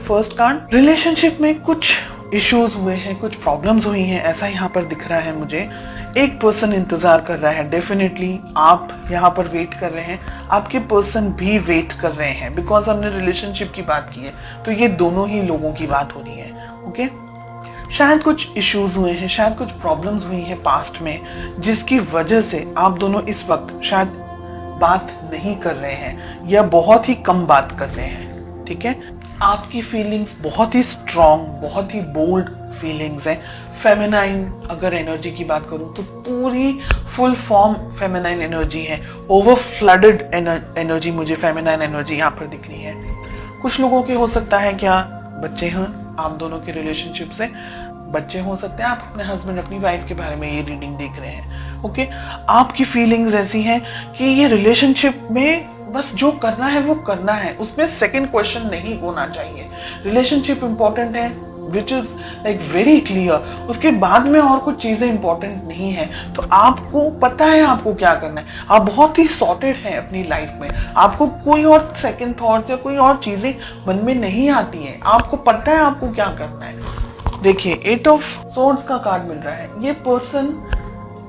First card, relationship में कुछ issues हुए हैं, कुछ प्रॉब्लम्स हुई हैं, ऐसा यहाँ पर दिख रहा है मुझे। एक पर्सन इंतजार कर रहा है, डेफिनेटली आप यहाँ पर वेट कर रहे हैं, आपके पर्सन भी वेट कर रहे हैं, बिकॉज हमने रिलेशनशिप की बात की है तो ये दोनों ही लोगों की बात हो रही है। ओके, शायद कुछ इश्यूज हुए हैं, शायद कुछ प्रॉब्लम्स हुई हैं पास्ट में, जिसकी वजह से आप दोनों इस वक्त शायद बात नहीं कर रहे हैं या बहुत ही कम बात कर रहे हैं। ठीक है, आपकी फीलिंग्स बहुत ही स्ट्रॉन्ग, बहुत ही बोल्ड फीलिंग्स हैं। फेमिनाइन अगर एनर्जी की बात करूं तो पूरी फुल फॉर्म फेमिनाइन एनर्जी है, ओवर फ्लडेड एनर्जी मुझे फेमिनाइन एनर्जी यहाँ पर दिख रही है। कुछ लोगों के हो सकता है क्या बच्चे हैं आप दोनों के रिलेशनशिप से, बच्चे हो सकते हैं, आप अपने हस्बैंड अपनी वाइफ के बारे में ये रीडिंग देख रहे हैं। ओके, आपकी फीलिंग्स ऐसी हैं कि ये रिलेशनशिप में बस जो करना है वो करना है, उसमें सेकंड क्वेश्चन नहीं होना चाहिए। रिलेशनशिप इंपॉर्टेंट है, which is like very clear, उसके बाद में और कुछ चीजें इंपॉर्टेंट नहीं है। तो आपको पता है आपको क्या करना है, आप बहुत ही सॉर्टेड हैं अपनी लाइफ में, आपको कोई और सेकंड थॉट्स या कोई और चीजें मन में नहीं आती हैं, आपको पता है आपको क्या करना है। देखिए, 8 ऑफ सोर्ड्स का कार्ड मिल रहा है, ये पर्सन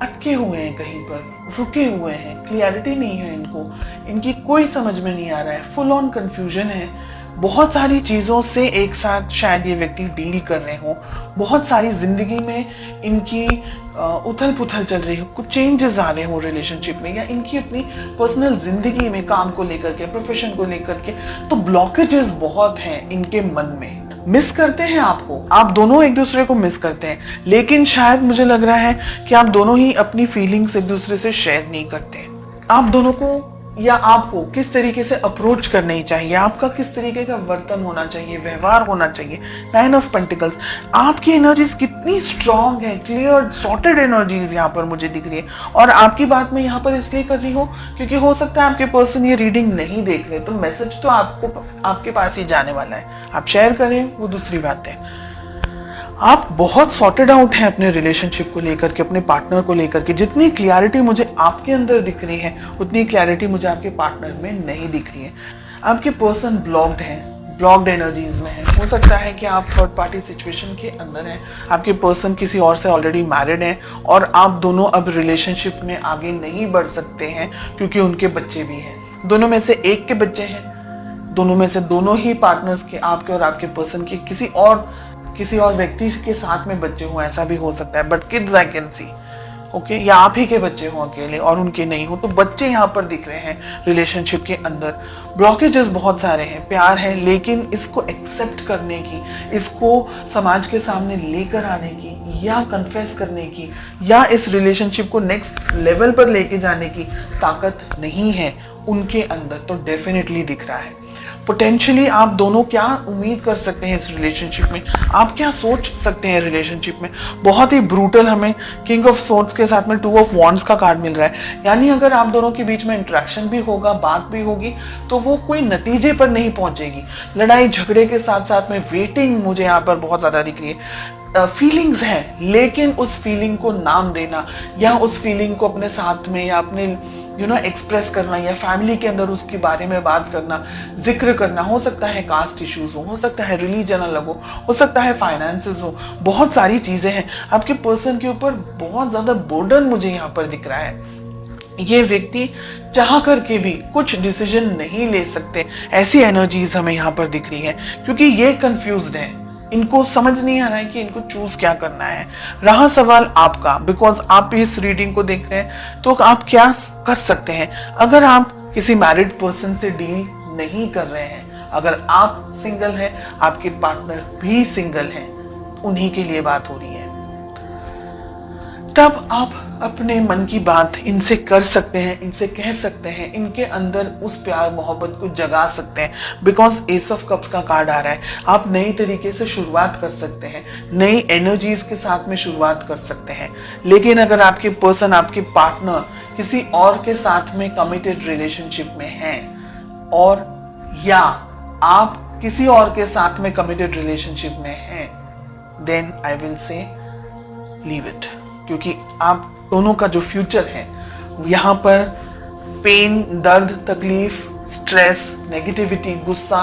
अटके हुए हैं, कहीं पर रुके हुए हैं, क्लियरिटी नहीं है इनको, इनकी कोई समझ में नहीं आ रहा है, फुल ऑन कंफ्यूजन है, बहुत सारी चीजों से एक साथ शायद ये व्यक्ति डील कर रहे हो, बहुत सारी जिंदगी में इनकी उथल पुथल चल रही हो, कुछ चेंजेस आ रहे हो रिलेशनशिप में, या इनकी अपनी पर्सनल जिंदगी में काम को लेकर के, प्रोफेशन को लेकर के, तो ब्लॉकेजेस बहुत हैं इनके मन में। मिस करते हैं आपको, आप दोनों एक दूसरे को मिस करते हैं, लेकिन शायद मुझे लग रहा है कि आप दोनों ही अपनी फीलिंग्स एक दूसरे से शेयर नहीं करते। आप दोनों को या आपको किस तरीके से अप्रोच करनी चाहिए, आपका किस तरीके का वर्तन होना चाहिए, व्यवहार होना चाहिए। 9 ऑफ पेंटिकल्स, आपकी एनर्जीज कितनी स्ट्रांग है, क्लियर सॉर्टेड एनर्जीज यहाँ पर मुझे दिख रही है। और आपकी बात मैं यहाँ पर इसलिए कर रही हूँ क्योंकि हो सकता है आपके पर्सन ये रीडिंग नहीं देख रहे, तो मैसेज तो आपको आपके पास ही जाने वाला है, आप शेयर करें वो दूसरी बात है। आप बहुत सॉर्टेड आउट हैं अपने रिलेशनशिप को लेकर के, अपने पार्टनर को लेकर के। जितनी क्लैरिटी मुझे आपके अंदर दिख रही है उतनी क्लैरिटी मुझे आपके पार्टनर में नहीं दिख रही है। आपके पर्सन ब्लॉक्ड हैं, ब्लॉक्ड एनर्जीज में है। हो सकता है कि आप थर्ड पार्टी सिचुएशन के अंदर हैं, आपके पर्सन किसी और से ऑलरेडी मैरिड हैं और आप दोनों अब रिलेशनशिप में आगे नहीं बढ़ सकते हैं क्योंकि उनके बच्चे भी हैं। दोनों में से एक के बच्चे हैं, दोनों में से दोनों ही पार्टनर्स के, आपके और आपके पर्सन के किसी और व्यक्ति के साथ में बच्चे हों, ऐसा भी हो सकता है, but kids I can see. Okay, या आप ही के बच्चे हों अकेले और उनके नहीं हो, तो बच्चे यहाँ पर दिख रहे हैं रिलेशनशिप के अंदर। ब्लॉकेजेस बहुत सारे हैं, प्यार है लेकिन इसको एक्सेप्ट करने की, इसको समाज के सामने लेकर आने की या कन्फेस करने की या इस रिलेशनशिप को नेक्स्ट लेवल पर लेके जाने की ताकत नहीं है उनके अंदर, तो डेफिनेटली दिख रहा है। पोटेंशियली आप दोनों क्या उम्मीद कर सकते हैं इस रिलेशनशिप में, आप क्या सोच सकते हैं रिलेशनशिप में। बहुत ही ब्रूटल हमें किंग ऑफ सोर्ड्स के साथ में 2 ऑफ वॉन्ड्स का कार्ड मिल रहा है, यानी अगर आप दोनों के बीच में इंटरेक्शन भी होगा, बात भी होगी, तो वो कोई नतीजे पर नहीं पहुंचेगी। लड़ाई झगड़े के साथ साथ में वेटिंग मुझे यहाँ पर बहुत ज्यादा दिख रही है। फीलिंग्स है लेकिन उस फीलिंग को नाम देना या उस फीलिंग को अपने साथ में या अपने एक्सप्रेस करना या फैमिली के अंदर उसके बारे में बात करना, जिक्र करना, हो सकता है कास्ट इश्यूज हो सकता है रिलीजन अलग हो सकता है फाइनेंसेस हो, बहुत सारी चीजें हैं। आपके पर्सन के ऊपर बहुत ज्यादा बर्डन मुझे यहाँ पर दिख रहा है। ये व्यक्ति चाह करके भी कुछ डिसीजन नहीं ले सकते, ऐसी एनर्जीज हमें यहाँ पर दिख रही है क्योंकि ये कंफ्यूज्ड है, इनको समझ नहीं आ रहा है कि इनको चूज क्या करना है। रहा सवाल आपका, बिकॉज आप इस रीडिंग को देख रहे हैं, तो आप क्या कर सकते हैं। अगर आप किसी मैरिड पर्सन से डील नहीं कर रहे हैं, अगर आप सिंगल हैं, आपके पार्टनर भी सिंगल हैं, उन्हीं के लिए बात हो रही है, तब आप अपने मन की बात इनसे कर सकते हैं, इनसे कह सकते हैं, इनके अंदर उस प्यार मोहब्बत को जगा सकते हैं। बिकॉज एस ऑफ कप्स का कार्ड आ रहा है, आप नई तरीके से शुरुआत कर सकते हैं, नई एनर्जीज के साथ में शुरुआत कर सकते हैं। लेकिन अगर आपके पर्सन, आपके पार्टनर किसी और के साथ में कमिटेड रिलेशनशिप में हैं, और या आप किसी और के साथ में कमिटेड रिलेशनशिप में हैं, then I will say leave it, क्योंकि आप दोनों का जो फ्यूचर है यहाँ पर पेन, दर्द, तकलीफ, स्ट्रेस, नेगेटिविटी, गुस्सा,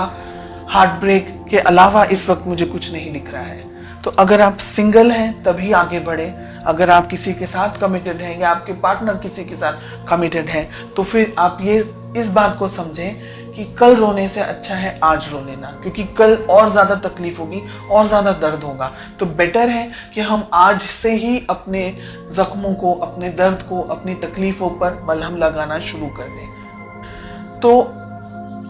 हार्ट ब्रेक, के अलावा इस वक्त मुझे कुछ नहीं दिख रहा है। तो अगर आप सिंगल हैं तभी आगे बढ़े, अगर आप किसी के साथ कमिटेड हैं या आपके पार्टनर किसी के साथ कमिटेड है तो फिर आप ये इस बात को समझें कि कल रोने से अच्छा है आज रो लेना, क्योंकि कल और ज्यादा तकलीफ होगी और ज्यादा दर्द होगा। तो बेटर है कि हम आज से ही अपने जख्मों को, अपने दर्द को, अपनी तकलीफों पर मलहम लगाना शुरू कर दें। तो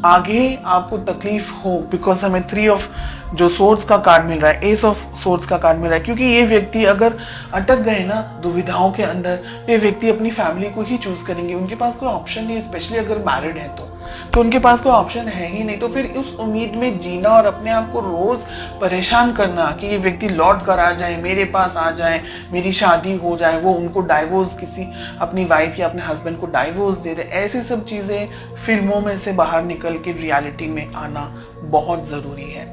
आगे आपको तकलीफ हो, बिकॉज हमें 3 ऑफ जो सोर्ड्स का कार्ड मिल रहा है, एस ऑफ सोर्ड्स का कार्ड मिल रहा है, क्योंकि ये व्यक्ति अगर अटक गए ना दुविधाओं के अंदर तो ये व्यक्ति अपनी फैमिली को ही चूज करेंगे। उनके पास कोई ऑप्शन नहीं, स्पेशली अगर मैरिड है तो उनके पास कोई ऑप्शन है ही नहीं। तो फिर उस उम्मीद में जीना और अपने आप को रोज परेशान करना कि ये व्यक्ति लौट कर आ जाए, मेरे पास आ जाए, मेरी शादी हो जाए, वो उनको डाइवोर्स, किसी अपनी वाइफ या अपने हस्बैंड को डाइवोर्स दे दे, ऐसी सब चीजें फिल्मों में से बाहर निकल के रियलिटी में आना बहुत जरूरी है।